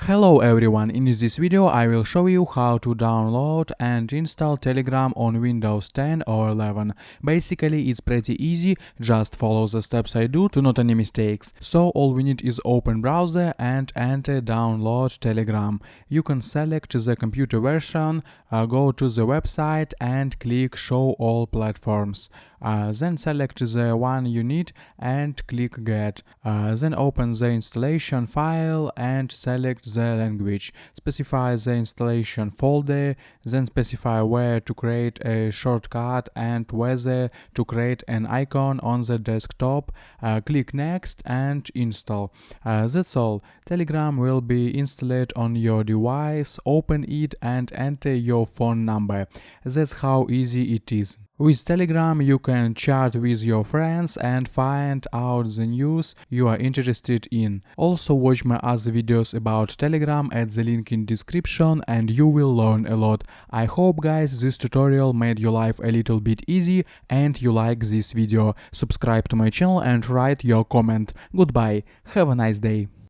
Hello everyone, in this video I will show you how to download and install Telegram on Windows 10 or 11. Basically it's pretty easy, just follow the steps I do to not any mistakes. So all we need is open browser and enter download Telegram. You can select the computer version, go to the website and click show all platforms. Then select the one you need and click get. Then open the installation file and select the language. Specify the installation folder, then specify where to create a shortcut and whether to create an icon on the desktop. Click next and install. That's all. Telegram will be installed on your device. Open it and enter your phone number. That's how easy it is. With Telegram you can chat with your friends and find out the news you are interested in. Also watch my other videos about Telegram at the link in description and you will learn a lot. I hope guys this tutorial made your life a little bit easy and you like this video. Subscribe to my channel and write your comment. Goodbye, have a nice day.